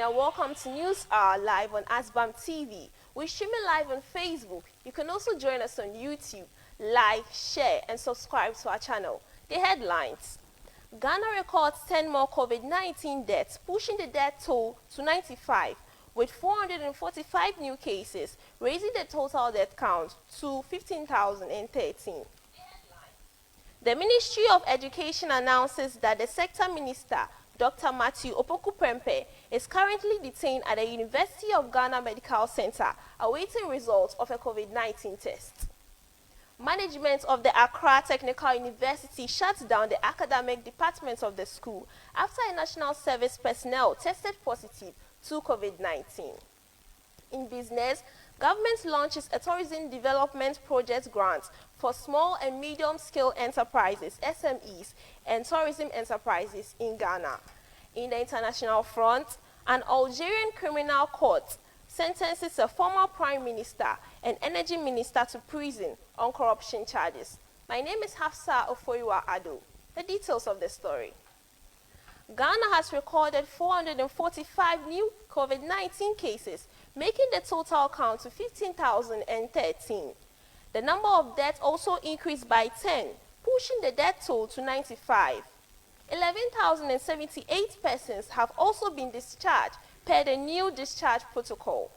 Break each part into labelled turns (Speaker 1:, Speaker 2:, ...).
Speaker 1: and welcome to News Hour live on Asbam TV. We're streaming live on Facebook. You can also join us on YouTube. Like, share, and subscribe to our channel. The headlines. Ghana records 10 more COVID-19 deaths, pushing the death toll to 95, with 445 new cases, raising the total death count to 15,013. The Ministry of Education announces that the sector minister, Dr. Matthew Opoku-Prempeh, is currently detained at the University of Ghana Medical Center, awaiting results of a COVID-19 test. Management of the Accra Technical University shut down the academic departments of the school after a national service personnel tested positive to COVID-19. In business, government launches a tourism development project grant for small and medium-scale enterprises, SMEs, and tourism enterprises in Ghana. In the international front, an Algerian criminal court sentences a former prime minister and energy minister to prison on corruption charges. My name is Hafsa Ofoiwa Ado. The details of the story. Ghana has recorded 445 new COVID-19 cases, making the total count to 15,013. The number of deaths also increased by 10, pushing the death toll to 95. 11,078 persons have also been discharged per the new discharge protocol.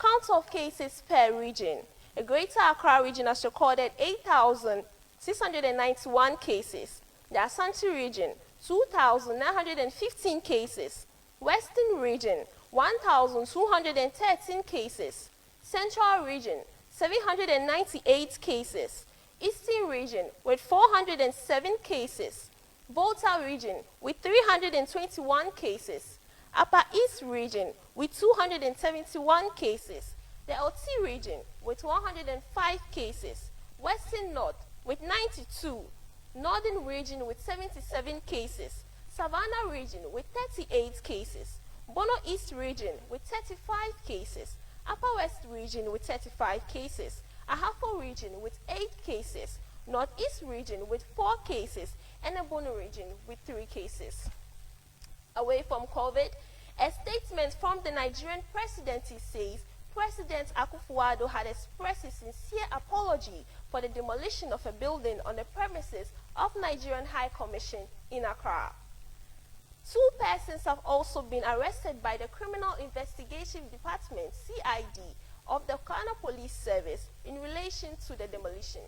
Speaker 1: Count of cases per region. A Greater Accra region has recorded 8,691 cases. The Ashanti region, 2,915 cases. Western region, 1,213 cases. Central region, 798 cases. Eastern region with 407 cases. Volta region with 321 cases. Upper East region with 271 cases. The OT region with 105 cases. Western North with 92. Northern region with 77 cases. Savannah region with 38 cases. Bono East region with 35 cases. Upper West region with 35 cases. Ahafo region with 8 cases. Northeast region with 4 cases. And the Bono region with 3 cases. Away from COVID, a statement from the Nigerian presidency says President Akufo-Addo had expressed his sincere apology for the demolition of a building on the premises of Nigerian High Commission in Accra. 2 persons have also been arrested by the Criminal Investigation Department, CID, of the Ghana Police Service in relation to the demolition.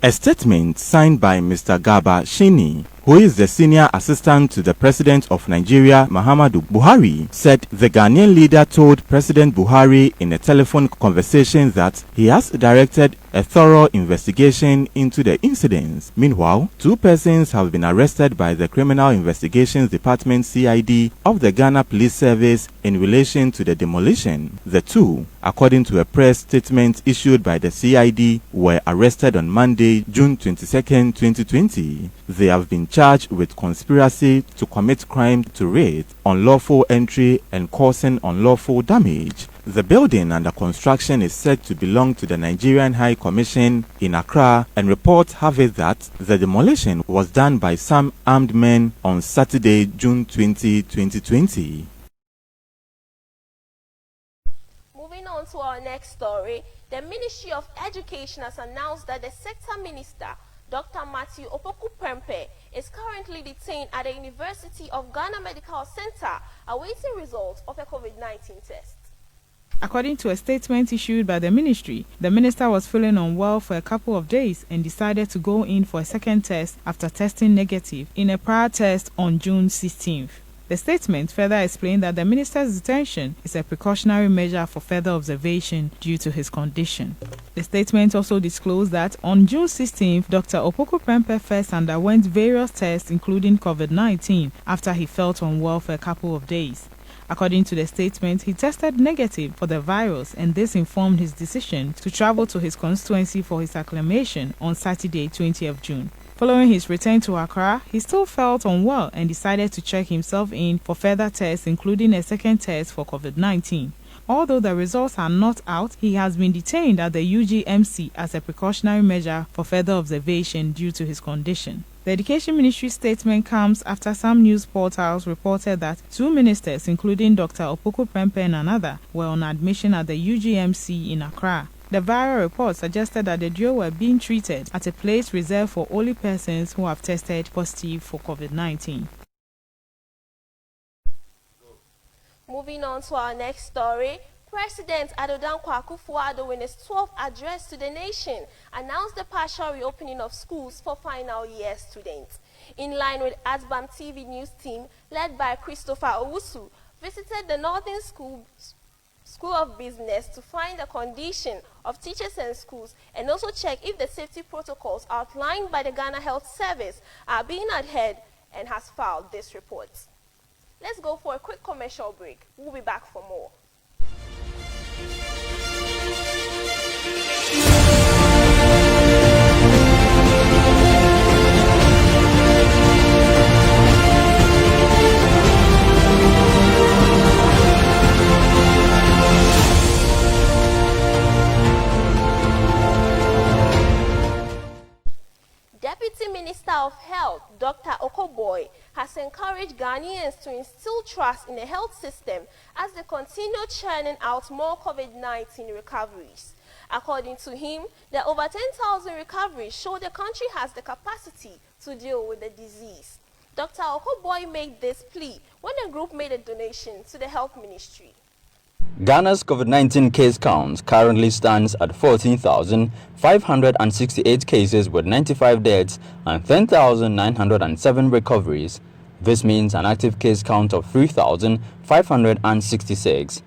Speaker 2: A statement signed by Mr. Garba Shini, who is the senior assistant to the President of Nigeria, Muhammadu Buhari, said the Ghanaian leader told President Buhari in a telephone conversation that he has directed a thorough investigation into the incidents. Meanwhile, 2 persons have been arrested by the Criminal Investigations Department CID of the Ghana Police Service in relation to the demolition. The 2, according to a press statement issued by the CID, were arrested on Monday, June 22, 2020. They have been charged with conspiracy to commit crime to raid, unlawful entry, and causing unlawful damage. The building under construction is said to belong to the Nigerian High Commission in Accra, and reports have it that the demolition was done by some armed men on Saturday, June 20, 2020.
Speaker 1: Moving on to our next story, the Ministry of Education has announced that the sector minister, Dr. Matthew Opoku-Prempeh, is currently detained at the University of Ghana Medical Center, awaiting results of a COVID-19 test.
Speaker 3: According to a statement issued by the ministry, the minister was feeling unwell for a couple of days and decided to go in for a second test after testing negative in a prior test on June 16th. The statement further explained that the minister's detention is a precautionary measure for further observation due to his condition. The statement also disclosed that on June 16th, Dr. Opoku-Prempeh first underwent various tests including COVID-19 after he felt unwell for a couple of days. According to the statement, he tested negative for the virus, and this informed his decision to travel to his constituency for his acclimation on Saturday, 20th June. Following his return to Accra, he still felt unwell and decided to check himself in for further tests, including a second test for COVID-19. Although the results are not out, he has been detained at the UGMC as a precautionary measure for further observation due to his condition. The Education Ministry statement comes after some news portals reported that 2 ministers, including Dr. Opoku Prempeh and another, were on admission at the UGMC in Accra. The viral report suggested that the duo were being treated at a place reserved for only persons who have tested positive for COVID-19.
Speaker 1: Moving on to our next story, President Adodankwa Akufo-Addo, in his 12th address to the nation, announced the partial reopening of schools for final year students. In line with Asbam TV news team, led by Christopher Owusu, visited the Northern School of Business to find the condition of teachers and schools and also check if the safety protocols outlined by the Ghana Health Service are being adhered, and has filed this report. Let's go for a quick commercial break. We'll be back for more. Deputy Minister of Health, Dr. Okoboy, has encouraged Ghanaians to instill trust in the health system as they continue churning out more COVID-19 recoveries. According to him, the over 10,000 recoveries show the country has the capacity to deal with the disease. Dr. Okoboy made this plea when the group made a donation to the Health Ministry.
Speaker 4: Ghana's COVID-19 case count currently stands at 14,568 cases with 95 deaths and 10,907 recoveries. This means an active case count of 3,566.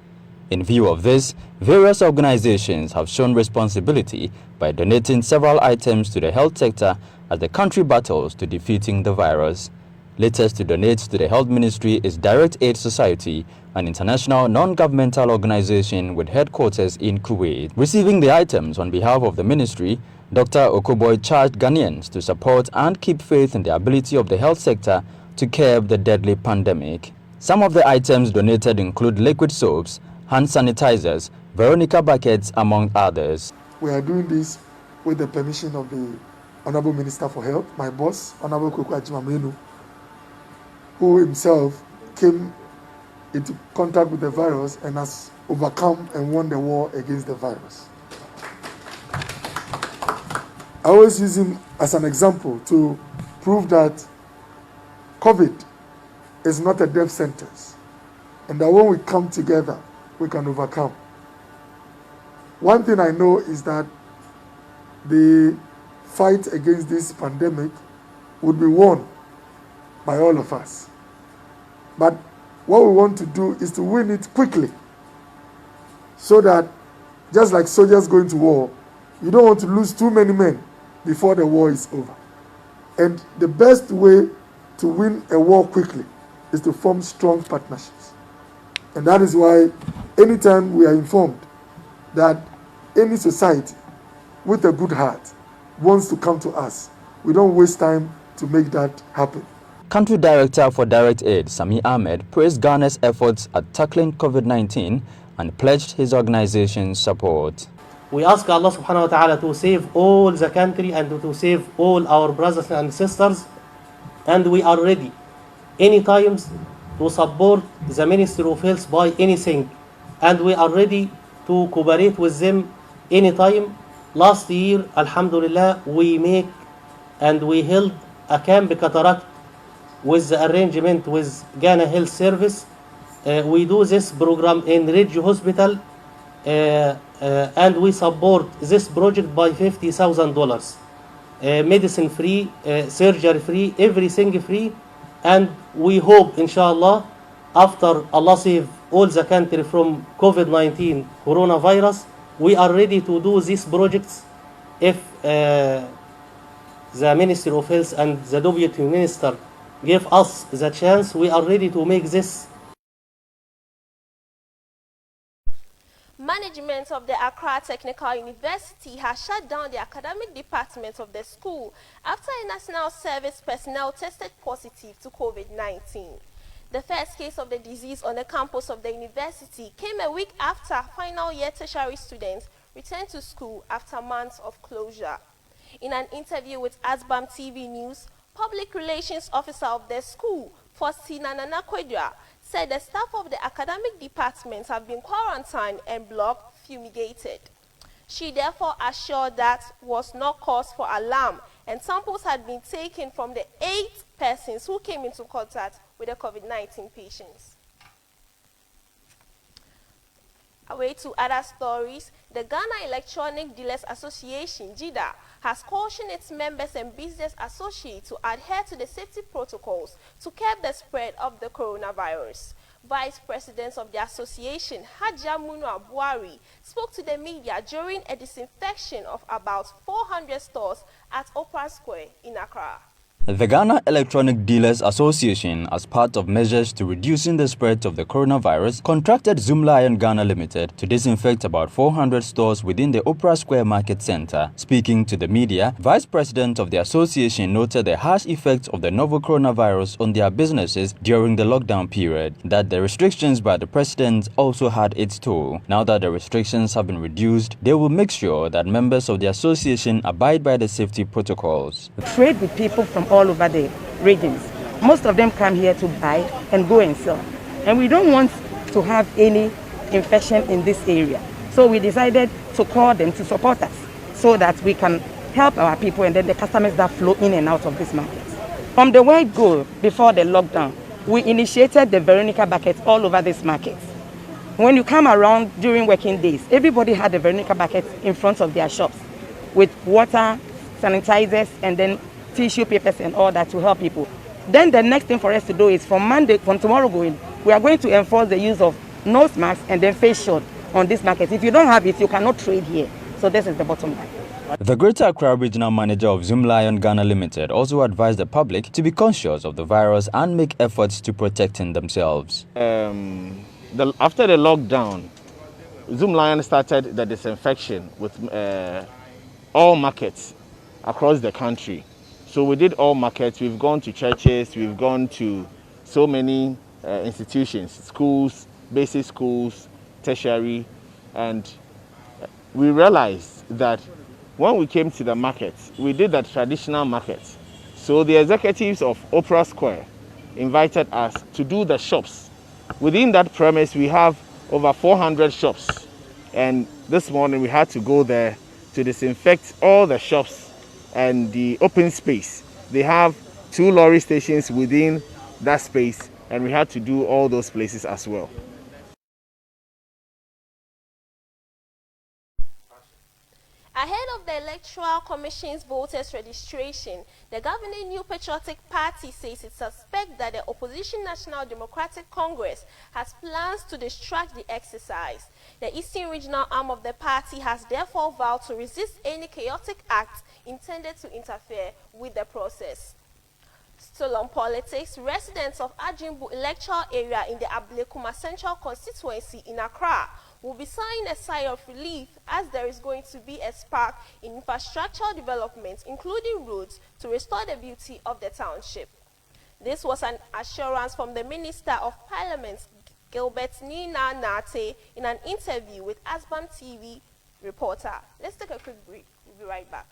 Speaker 4: In view of this, various organizations have shown responsibility by donating several items to the health sector as the country battles to defeating the virus. Latest to donate to the Health Ministry is Direct Aid Society, an international non-governmental organization with headquarters in Kuwait. Receiving the items on behalf of the ministry, Dr. Okoboy charged Ghanaians to support and keep faith in the ability of the health sector to curb the deadly pandemic. Some of the items donated include liquid soaps, hand sanitizers, Veronica buckets, among others.
Speaker 5: We are doing this with the permission of the Honorable Minister for Health, my boss, Honorable Kweku Ajimamenu, who himself came into contact with the virus and has overcome and won the war against the virus. I always use him as an example to prove that COVID is not a death sentence, and that when we come together, we can overcome. One thing I know is that the fight against this pandemic would be won by all of us. But what we want to do is to win it quickly, so that just like soldiers going to war, you don't want to lose too many men before the war is over. And the best way to win a war quickly is to form strong partnerships. And that is why anytime we are informed that any society with a good heart wants to come to us, we don't waste time to make that happen.
Speaker 4: Country Director for Direct Aid, Sami Ahmed, praised Ghana's efforts at tackling COVID-19 and pledged his organization's support.
Speaker 6: We ask Allah subhanahu wa ta'ala to save all the country and to save all our brothers and sisters, and we are ready any times to support the Ministry of Health by anything, and we are ready to cooperate with them anytime. Last year, alhamdulillah, we held a camp cataract with the arrangement with Ghana Health Service. We do this program in Ridge Hospital, and we support this project by $50,000. Medicine free, surgery free, everything free. And we hope, inshallah, after Allah save all the country from COVID-19 coronavirus, we are ready to do these projects if the Ministry of Health and the Deputy Minister give us the chance. We are ready to make this.
Speaker 1: Management of the Accra Technical University has shut down the academic department of the school after a national service personnel tested positive to COVID-19. The first case of the disease on the campus of the university came a week after final year tertiary students returned to school after months of closure. In an interview with Asbam TV News, Public Relations Officer of the school, Faustina Nanakwedra, said the staff of the academic department have been quarantined and block fumigated. She therefore assured that was not cause for alarm, and samples had been taken from the 8 persons who came into contact with the COVID-19 patients. Away to other stories, the Ghana Electronic Dealers Association, GIDA, has cautioned its members and business associates to adhere to the safety protocols to curb the spread of the coronavirus. Vice President of the association, Hajia Munua Buhari, spoke to the media during a disinfection of about 400 stores at Opera Square in Accra.
Speaker 4: The Ghana Electronic Dealers Association, as part of measures to reducing the spread of the coronavirus, contracted Zoomlion Ghana Limited to disinfect about 400 stores within the Opera Square Market Center. Speaking to the media, Vice President of the association noted the harsh effects of the novel coronavirus on their businesses during the lockdown period, that the restrictions by the president also had its toll. Now that the restrictions have been reduced, they will make sure that members of the association abide by the safety protocols.
Speaker 7: Trade with people from all over the regions. Most of them come here to buy and go and sell. And we don't want to have any infection in this area. So we decided to call them to support us so that we can help our people and then the customers that flow in and out of this market. From the word go, before the lockdown, we initiated the Veronica bucket all over this market. When you come around during working days, everybody had the Veronica bucket in front of their shops with water, sanitizers, and then tissue papers and all that to help people. Then the next thing for us to do is from tomorrow going, we are going to enforce the use of nose masks and then face shield on this market. If you don't have it, you cannot trade here. So this is the bottom line.
Speaker 4: The Greater Accra Regional Manager of Zoomlion Ghana Limited also advised the public to be conscious of the virus and make efforts to protecting themselves.
Speaker 8: After the lockdown, Zoomlion started the disinfection with all markets across the country. So we did all markets. We've gone to churches, we've gone to so many institutions, schools, basic schools, tertiary, and we realized that when we came to the markets, we did the traditional markets. So the executives of Opera Square invited us to do the shops. Within that premise, we have over 400 shops. And this morning we had to go there to disinfect all the shops and the open space. They have 2 lorry stations within that space, and we had to do all those places as well.
Speaker 1: Ahead of the Electoral Commission's voters registration, the governing New Patriotic Party says it suspects that the opposition National Democratic Congress has plans to distract the exercise. The Eastern Regional arm of the party has therefore vowed to resist any chaotic act intended to interfere with the process. Still on politics, residents of Ajimbu electoral area in the Ablekuma Central constituency in Accra will be sighing a sigh of relief as there is going to be a spark in infrastructural development, including roads, to restore the beauty of the township. This was an assurance from the Minister of Parliament, Gilbert Nina Nate, in an interview with Asbam TV reporter. Let's take a quick break. We'll be right back.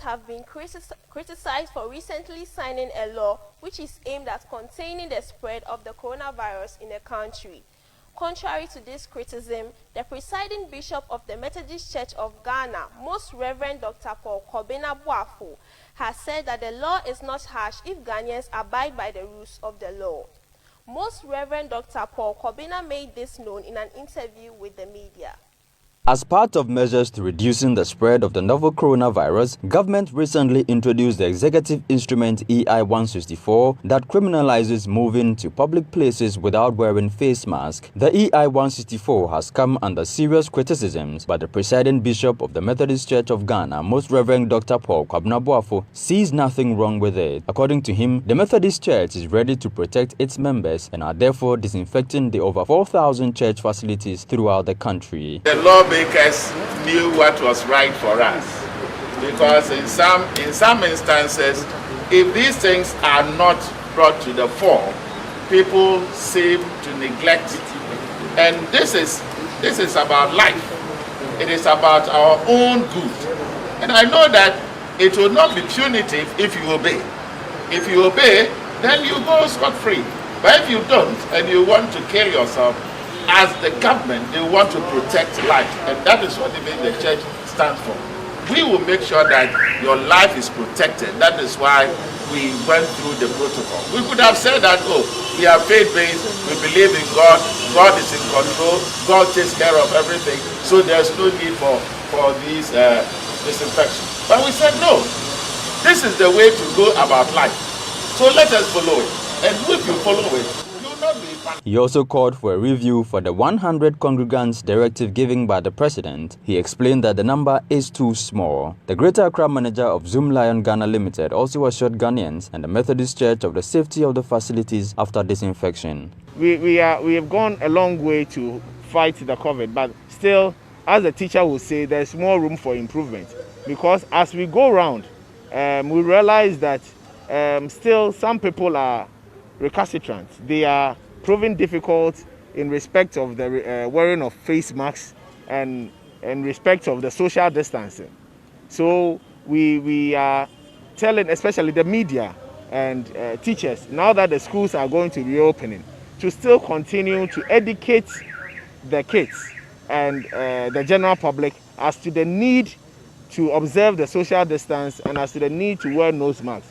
Speaker 1: Have been criticized for recently signing a law which is aimed at containing the spread of the coronavirus in the country. Contrary to this criticism, the presiding bishop of the Methodist Church of Ghana, Most Reverend Dr. Paul Kobina Boafo, has said that the law is not harsh if Ghanaians abide by the rules of the law. Most Reverend Dr. Paul Kobina made this known in an interview with the media.
Speaker 4: As part of measures to reducing the spread of the novel coronavirus, government recently introduced the executive instrument EI 164 that criminalizes moving to public places without wearing face mask. The EI 164 has come under serious criticisms, but the presiding bishop of the Methodist Church of Ghana, Most Reverend Dr. Paul Kwabena Boafo, sees nothing wrong with it. According to him, the Methodist Church is ready to protect its members and are therefore disinfecting the over 4,000 church facilities throughout the country.
Speaker 9: The lawmakers knew what was right for us, because in some instances, if these things are not brought to the fore, people seem to neglect it. And this is about life. It is about our own good. And I know that it will not be punitive if you obey. If you obey, then you go scot-free. But if you don't and you want to kill yourself, as the government, they want to protect life, and that is what even the church stands for. We will make sure that your life is protected. That is why we went through the protocol. We could have said that, oh, we are faith-based, we believe in God, God is in control, God takes care of everything, so there's no need for these disinfection. But we said, no, this is the way to go about life. So let us follow it. And if you follow it, you will not be punished.
Speaker 4: He also called for a review for the 100 congregants directive given by the president. He explained that the number is too small. The Greater Accra manager of Zoom Lion Ghana Limited also assured Ghanaians and the Methodist Church of the safety of the facilities after disinfection.
Speaker 8: We have gone a long way to fight the COVID, but still, as the teacher will say, there's more room for improvement, because as we go around, we realize that still some people are recalcitrant. They are proving difficult in respect of the wearing of face masks and in respect of the social distancing. So we are telling, especially the media and teachers, now that the schools are going to be reopening, to still continue to educate the kids and the general public as to the need to observe the social distance and as to the need to wear nose masks.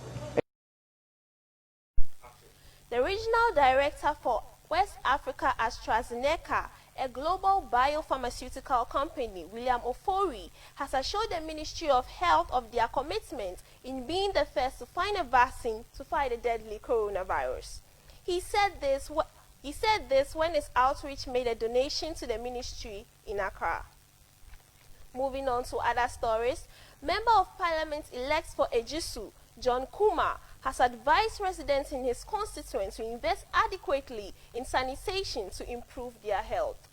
Speaker 1: The regional director for West Africa AstraZeneca, a global biopharmaceutical company, William Ofori, has assured the Ministry of Health of their commitment in being the first to find a vaccine to fight the deadly coronavirus. He said this when his outreach made a donation to the ministry in Accra. Moving on to other stories, Member of Parliament elect for Ejisu, John Kuma, has advised residents in his constituency to invest adequately in sanitation to improve their health.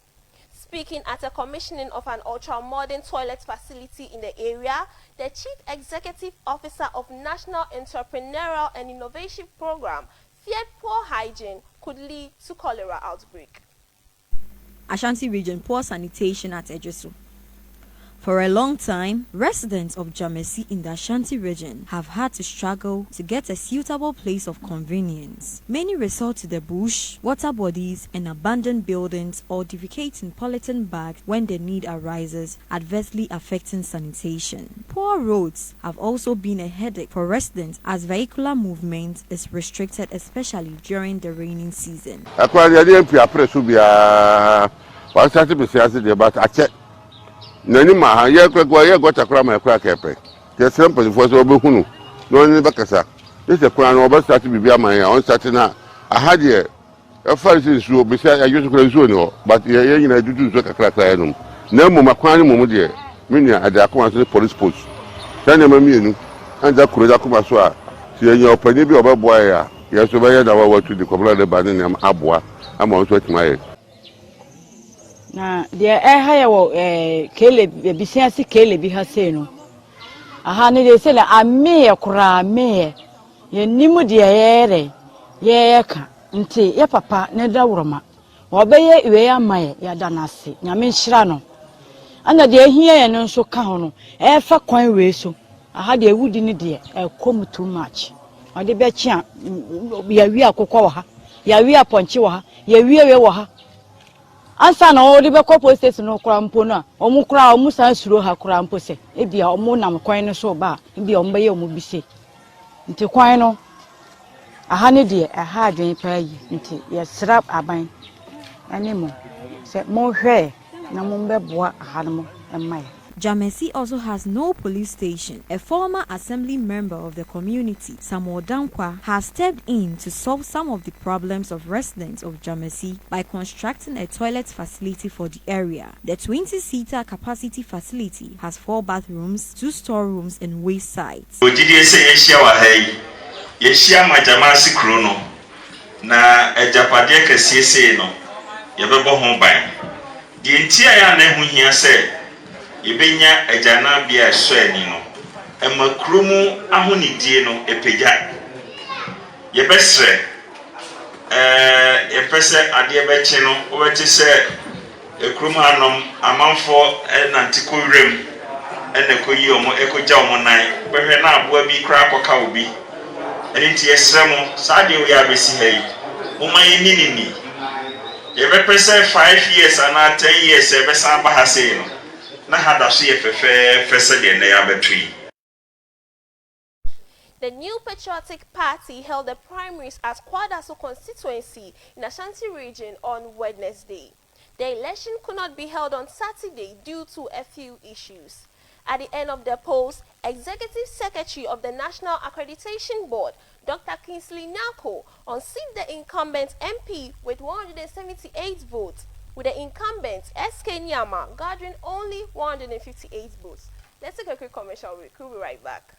Speaker 1: Speaking at a commissioning of an ultra-modern toilet facility in the area, the Chief Executive Officer of National Entrepreneurial and Innovation Program feared poor hygiene could lead to cholera outbreak.
Speaker 10: Ashanti region, poor sanitation at Ejisu. For a long time, residents of Jamesi in the Ashanti region have had to struggle to get a suitable place of convenience. Many resort to the bush, water bodies, and abandoned buildings or defecate in polythene bags when the need arises, adversely affecting sanitation. Poor roads have also been a headache for residents as vehicular movement is restricted, especially during the rainy season.
Speaker 11: Nani ma ye go takra ma kra kepe ke sempo fo so obehunu no ni bakasa this kra no oba start bibia man ya on start na aha de e farisi su obi say ajusu kra su ni o but ye nyina dudu so kakra kra enum na mu makwan ni mu de menu ade akoma so police post tane ma mienu anja kuro da kuma so a ti ye opani bi obeboa ya ye so be ye da wa watu di kobla de bani ni aboa ama on so timaye
Speaker 12: na de haya wo kele bisiasi kele bi ha sei no aha ne de sele ame kura ame ye nimu de yere ye ka nti ye papa ne da woroma obeye iwe ya maye ya danase nyame nhira no ana de ehia ye no nso ka ho no fa kwan we so aha de ewudi ne de come too much ade be chia ya wi akokwa wa ha ya wi aponche wa ha ya wi ewe wa ha ansa na o de be kopo state no kura mpo no a omu kura omu san suro ha kura mpo se e bia omu nam kwan no so ba e bia omba ye omu bise nti kwan no aha ne de aha adwen pa yi nti yɛsrɛ aban ane mo sɛ monhwɛ na mombɛboa aha no mo ɛma yɛ.
Speaker 10: Jamesi also has no police station. A former assembly member of the community, Samuel Dankwa, has stepped in to solve some of the problems of residents of Jamesi by constructing a toilet facility for the area. The 20-seater capacity facility has 4 bathrooms, 2 storerooms, and waste sites.
Speaker 13: Na ejapade kesiese no yebebo ho ban die ntia ya na hu hia se yebenya ejana bia so ani no emakromu ahonidie no epegya yebesre yepese ade beche no obeti se ekromu anom amanfo nantiko wrem enekoyi omo ekogya omo nan behwe na aboa bi kra akoka obi enti yesremo saade we abesi hayi umaye nini yebe pese 5 years and 10 years ebe samba hase no na hada so ye fefe de na ya betui.
Speaker 1: The New Patriotic Party held the primaries at Kwadaso constituency in Ashanti region on Wednesday. The election could not be held on Saturday due to a few issues. At the end of the polls, Executive Secretary of the National Accreditation Board, Dr. Kingsley Nako, unseated the incumbent MP with 178 votes, with the incumbent SK Nyama gathering only 158 votes. Let's take a quick commercial break. We'll be right back.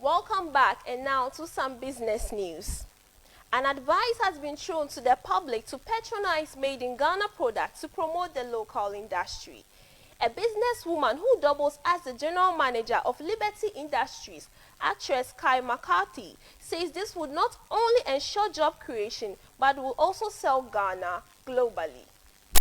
Speaker 1: Welcome back, and now to some business news. An advice has been shown to the public to patronize made in Ghana products to promote the local industry. A businesswoman who doubles as the general manager of Liberty Industries, actress Kai McCarthy, says this would not only ensure job creation but will also sell Ghana globally.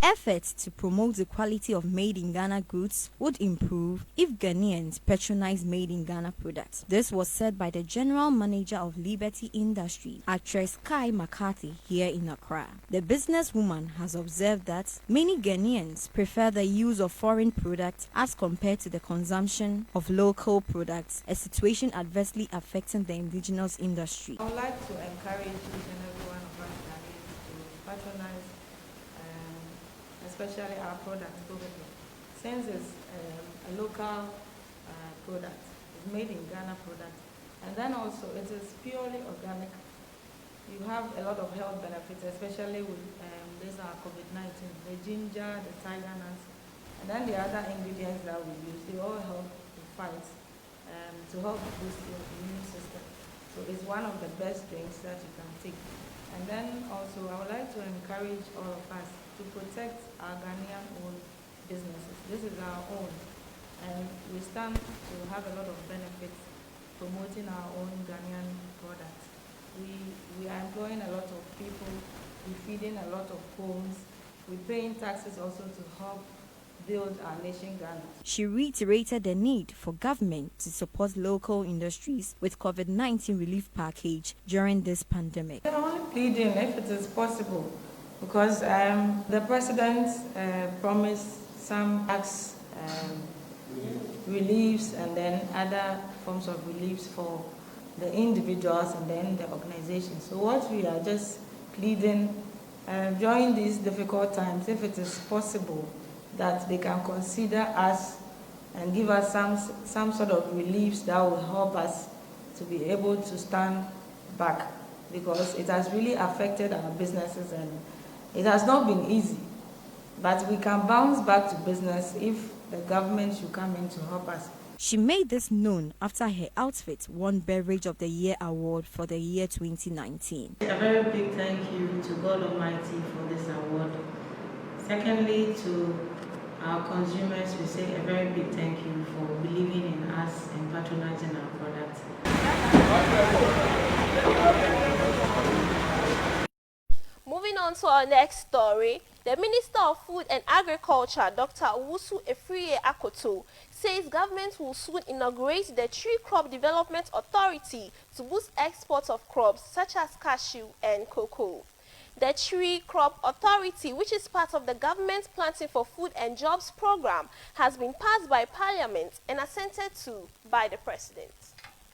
Speaker 10: Efforts to promote the quality of made in Ghana goods would improve if Ghanaians patronize made in Ghana products. This was said by the general manager of Liberty Industries, actress Kai McCarthy, here in Accra. The businesswoman has observed that many Ghanaians prefer the use of foreign products as compared to the consumption of local products, a situation adversely affecting the indigenous industry.
Speaker 3: I would like to encourage each and every one of us Ghanaians to patronize especially our products globally. Since it's a local product, it's made in Ghana product, and then also it is purely organic. You have a lot of health benefits, especially with this COVID-19, the ginger, the tiger nuts, and then the other ingredients that we use, they all help to fight, to help boost your immune system. So it's one of the best things that you can take. And then also I would like to encourage all of us to protect our Ghanaian-owned businesses. This is our own, and we stand to have a lot of benefits promoting our own Ghanaian products. We are employing a lot of people, we're feeding a lot of homes, we're paying taxes also to help build our nation Ghana.
Speaker 10: She reiterated the need for government to support local industries with COVID-19 relief package during this pandemic.
Speaker 3: We're only pleading if it is possible, because the president promised some tax reliefs and then other forms of reliefs for the individuals and then the organizations. So what we are just pleading during these difficult times, if it is possible, that they can consider us and give us some sort of reliefs that will help us to be able to stand back, because it has really affected our businesses and it has not been easy. But we can bounce back to business if the government should come in to help us.
Speaker 10: She made this known after her outfit won Beverage of the Year award for the year 2019.
Speaker 3: A very big thank you to God Almighty for this award. Secondly, to our consumers, we say a very big thank you for believing in us and patronizing our products.
Speaker 1: Moving on to our next story, The Minister of Food and Agriculture, Dr. Owusu Efriye Akoto, says government will soon inaugurate the Tree Crop Development Authority to boost exports of crops such as cashew and cocoa. The Tree Crop Authority, which is part of the government's Planting for Food and Jobs program, has been passed by Parliament and assented to by the President.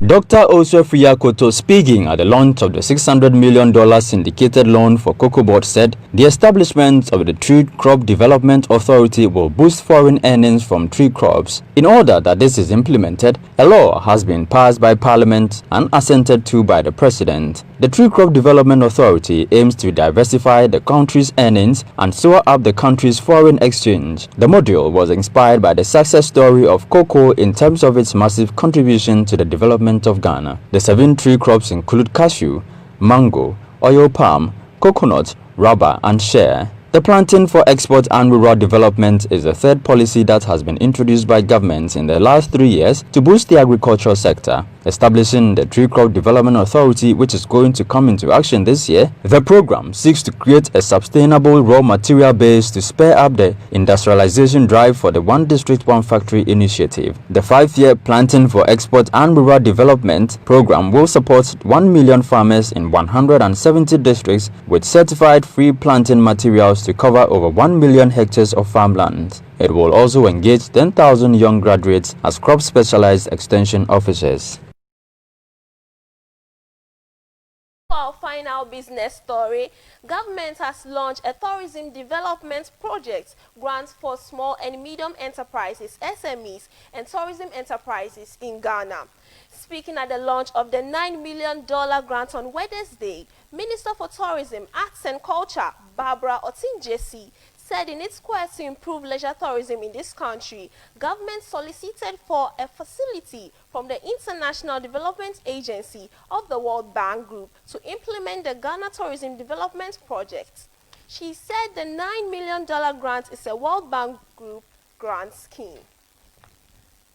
Speaker 4: Dr. Osofria Koto, speaking at the launch of the $600 million syndicated loan for cocoa board, said the establishment of the Tree Crop Development Authority will boost foreign earnings from tree crops. In order that this is implemented, a law has been passed by Parliament and assented to by the President. The Tree Crop Development Authority aims to diversify the country's earnings and soar up the country's foreign exchange. The module was inspired by the success story of cocoa in terms of its massive contribution to the development of Ghana. The 7 tree crops include cashew, mango, oil palm, coconut, rubber, and shea. The Planting for Export and Rural Development is the third policy that has been introduced by governments in the last 3 years to boost the agricultural sector. Establishing the Tree Crop Development Authority, which is going to come into action this year, the program seeks to create a sustainable raw material base to spur up the industrialization drive for the One District, One Factory initiative. The 5-year Planting for Export and Rural Development program will support 1 million farmers in 170 districts with certified free planting materials to cover over 1 million hectares of farmland. It will also engage 10,000 young graduates as crop specialized extension officers.
Speaker 1: For our final business story, government has launched a tourism development project, grants for small and medium enterprises, SMEs, and tourism enterprises in Ghana. Speaking at the launch of the $9 million grant on Wednesday, Minister for Tourism, Arts and Culture, Barbara Otinjesi, said in its quest to improve leisure tourism in this country, government solicited for a facility from the International Development Agency of the World Bank Group to implement the Ghana Tourism Development Project. She said the $9 million grant is a World Bank Group grant scheme.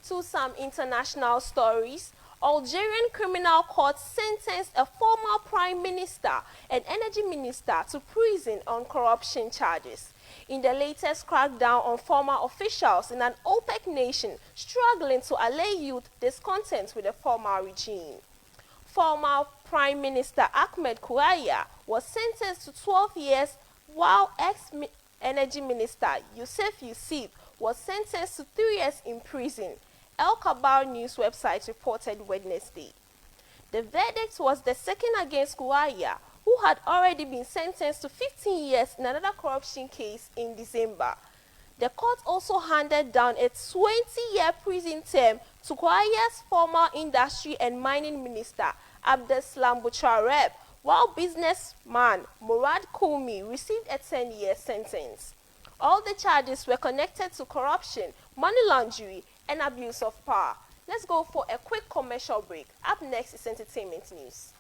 Speaker 1: To some international stories, Algerian criminal court sentenced a former prime minister and energy minister to prison on corruption charges. In the latest crackdown on former officials in an OPEC nation struggling to allay youth discontent with the former regime. Former Prime Minister Ahmed Kouaya was sentenced to 12 years, while ex-energy minister Youssef was sentenced to 3 years in prison, El Kabar News website reported Wednesday. The verdict was the second against Kouaya, who had already been sentenced to 15 years in another corruption case in December. The court also handed down a 20-year prison term to Kouaya's former industry and mining minister, Abdeslam Bouchareb, while businessman Murad Koumi received a 10-year sentence. All the charges were connected to corruption, money laundering, and abuse of power. Let's go for a quick commercial break. Up next is entertainment news.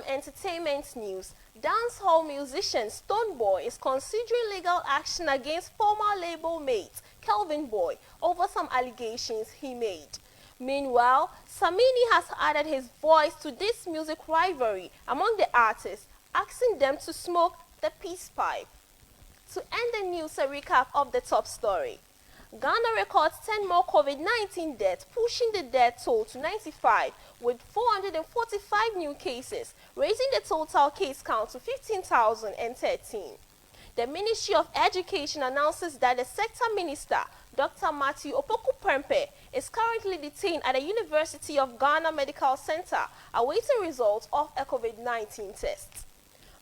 Speaker 1: Entertainment news. Dancehall musician Stonebwoy is considering legal action against former label mate Kelvin Boy over some allegations he made. Meanwhile, Samini has added his voice to this music rivalry among the artists, asking them to smoke the peace pipe. To end the news, a recap of the top story. Ghana records 10 more COVID-19 deaths, pushing the death toll to 95, with 445 new cases, raising the total case count to 15,013. The Ministry of Education announces that the sector minister, Dr. Matthew Opoku-Prempeh, is currently detained at the University of Ghana Medical Center, awaiting results of a COVID-19 test.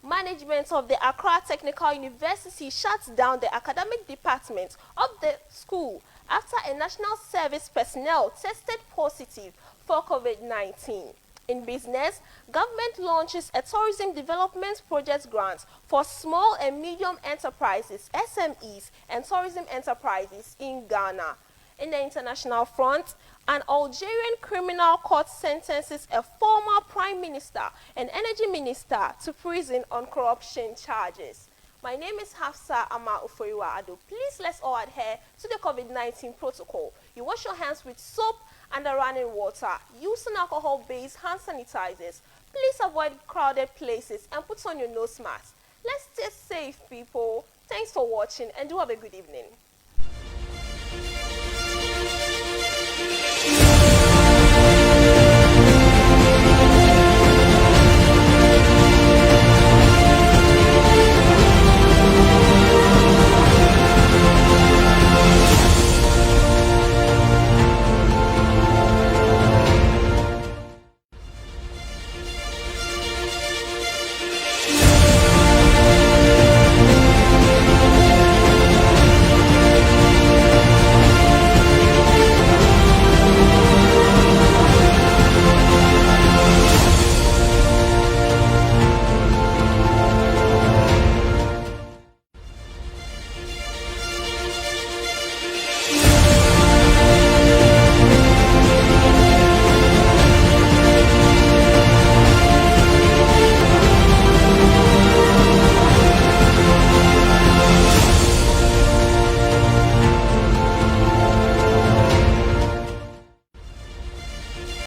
Speaker 1: Management of the Accra Technical University shuts down the academic department of the school after a national service personnel tested positive for COVID-19. In business, government launches a tourism development project grant for small and medium enterprises, SMEs, and tourism enterprises in Ghana. In the international front, an Algerian criminal court sentences a former prime minister and energy minister to prison on corruption charges. My name is Hafsa Ama Uforiwa Ado. Please let's all adhere to the COVID-19 protocol. You wash your hands with soap and the running water. Use an alcohol-based hand sanitizers. Please avoid crowded places and put on your nose mask. Let's stay safe, people. Thanks for watching and do have a good evening.